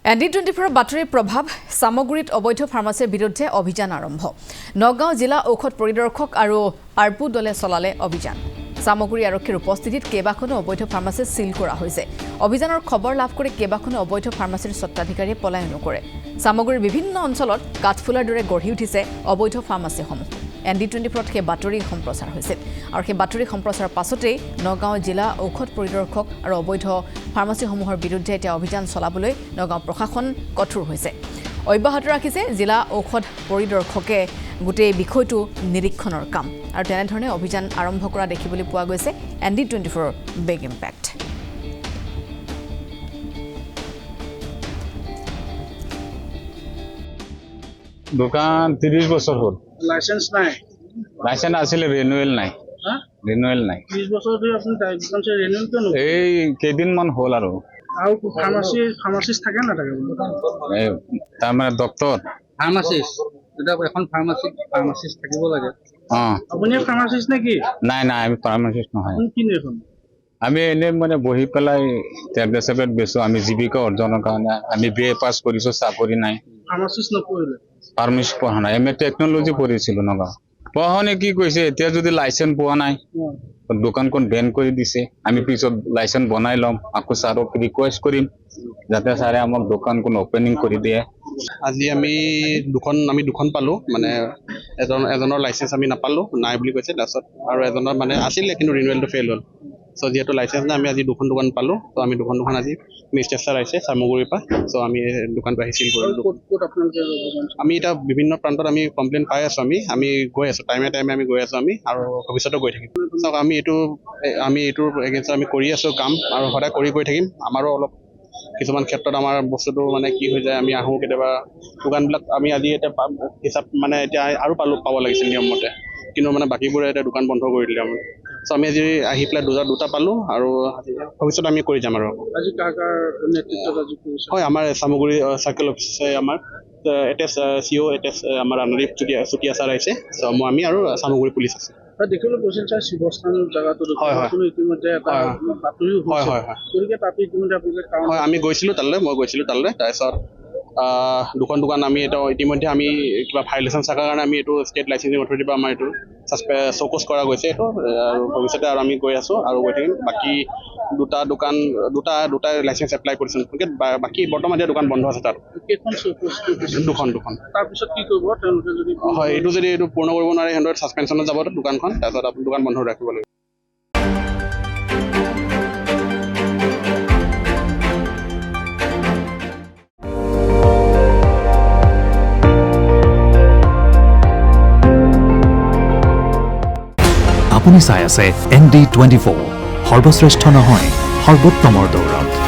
ND24 বাতৰিৰ প্ৰভাৱ সামগ্ৰীত অবৈধ ফাৰ্মাচীৰ বিৰুদ্ধে অভিযান আৰম্ভ নগাঁও জিলা ঔষধ পৰিদৰ্শক আৰু আৰপু দলে চলালে অভিযান সামগ্ৰী আৰক্ষীৰ উপস্থিতিত কেবাখনো অবৈধ ফাৰ্মাচী সিল কৰা হৈছে অভিযানৰ খবৰ লাভ কৰি কেবাখনো অবৈধ ফাৰ্মাচীৰ স্বত্বাধিকাৰীয়ে পলায়ন কৰে সামগ্ৰীৰ বিভিন্ন অঞ্চলত কাঠফুলাৰ দৰে গঢ়ি উঠিছে অবৈধ ফাৰ্মাচীসমূহ ND24ত সেই বাতৰি সম্প্ৰচাৰ হৈছিল আৰু সেই বাতৰি সম্প্ৰচাৰৰ পাছতেই নগাঁও জিলা ঔষধ পৰিদৰ্শক আৰু অবৈধ ফাৰ্মাচীসমূহৰ বিৰুদ্ধে এটা অভিযান চলাবলৈ নগাঁও প্ৰশাসন কঠোৰ হৈছে অব্যাহত ৰাখিছে জিলা ঔষধ পৰিদৰ্শকে গোটেই বিষয়টো নিৰীক্ষণৰ কাম আৰু তেনেধৰণে অভিযান আৰম্ভ কৰা দেখিবলৈ পোৱা গৈছে ND24 বিগ ইম্পেক্ট দোকান 30 বছর হল লাইসেন্স নাই লাইসেন্স আছিল রিনিউয়াল নাই রিনিউয়াল নাই 30 বছর ধরে আপনি দোকান সে রিনিউয়াল কেন এই কেদিন মান হল আৰু ফাৰ্মাসিস্ট থাকে না থাকে তাৰ মানে ডক্টৰ ফাৰ্মাসিস্ট এটা এখন ফাৰ্মাসিস্ট থাকিব লাগে আপুনি ফাৰ্মাসিস্ট নাকি নাই নাই আমি ফাৰ্মাচিষ্ট নহয় আপুনি কি এখন আমি এনে মানে বহি পেলাই টেবলেট বেছো আমি জীৱিকা অৰ্জনৰ কাৰণে আমি বিএ পাস কৰিছো চাকৰি নাই ফাৰ্মাসিস্ট নপঢ়িলে ফাৰ্মাচিষ্ট পঢ়া নাই আমি টেকনলজি পঢ়িছিলো নগাঁও পঢ়নে কি কৈছে এতিয়া যদি লাইসেন্স পোৱা নাই দোকানখন বেন কৰি দিছে আমি পিছত লাইসেন্স বনাই লম আকৌ ছাৰক ৰিকুৱেষ্ট কৰিম যাতে ছাৰে আমাক দোকানখন ওপেনিং কৰি দিয়ে আজি আমি দুখন পালো মানে এজনৰ লাইসেন্স আমি নাপালো নাই বুলি কৈছে তাৰছত আৰু এজনৰ মানে আছিল কিন্তু ৰিনিউৱেলটো ফেইল হ'ল সো যেহেতু লাইসেন্স নাই আমি আজি দুখন পালো তো আমি দুখন আজি মিষ্টাৰ ছাৰ আহিছে সামগ্ৰীৰ পৰা সো আমি দোকানটো আহিছিল আমি এটা বিভিন্ন প্ৰান্তত আমি কমপ্লেইন পাই আছো আমি গৈ আছো টাইমে আমি গৈ আছো আমি আৰু ভৱিষ্যতে গৈ থাকিম সো আমি এইটোৰ এগেইনষ্ট আমি কৰি আছো কাম আৰু সদায় কৰি গৈ থাকিম আমাৰো অলপ কিছুমান ক্ষেত্ৰত আমাৰ বস্তুটো মানে কি হৈ যায় আমি আহো কেতিয়াবা দোকানবিলাক আমি আজি এটা হিচাপ মানে এতিয়া আৰু পাব লাগিছিল নিয়মমতে কিন্তু মানে বাকীবোৰে এটা দোকান বন্ধ কৰি দিলে আমি সো আমি আজি আহি পেলাই দুটা পালো আৰু ভৱিষ্যতে আমি কৰি যাম আৰু আজি কাকাৰ নেতৃত্বত আজি কৰিছে হয় আমাৰ সামগ্ৰী সাৰ্কেল অফিচে আমাৰ এটা সিও এটা আমাৰ আনন্দীপ চুটিয়া ছাৰ আহিছে সো আমি আৰু সামগ্ৰী পুলিচ আছে দেখিবলৈ কৈছিল ছাৰ শিৱস্থান জাগাটো ইতিমধ্যে এটা বাতৰি হৈছে গতিকে তাতে ইতিমধ্যে আপোনালোকে হয় আমি গৈছিলো মই গৈছিলো তালৈ তাৰপিছত দুখন দোকান আমি এটা ইতিমধ্যে আমি কিবা ভাইলেশ্যন থকাৰ কাৰণে আমি এইটো ষ্টেট লাইচেন্সিং অথৰিটিৰ পৰা আমাৰ এইটো চকজ কৰা গৈছে এইটো আৰু ভৱিষ্যতে আৰু আমি গৈ আছো আৰু গৈ থাকিম বাকী দুটা লাইচেন্স এপ্লাই কৰিছো বাকী বৰ্তমান এতিয়া দোকান বন্ধ আছে তাত দুখন তাৰপিছত কি কৰিব তেওঁলোকে যদি হয় এইটো যদি এইটো পূৰ্ণ কৰিব নোৱাৰে সিহঁতৰ ছাছপেনশ্যনত যাব দোকানখন তাৰপিছত আপুনি দোকান বন্ধ ৰাখিব লাগিব আপুনি চাই আছে ND24 সৰ্বশ্ৰেষ্ঠ নহয় সৰ্বোত্তমৰ দৌৰত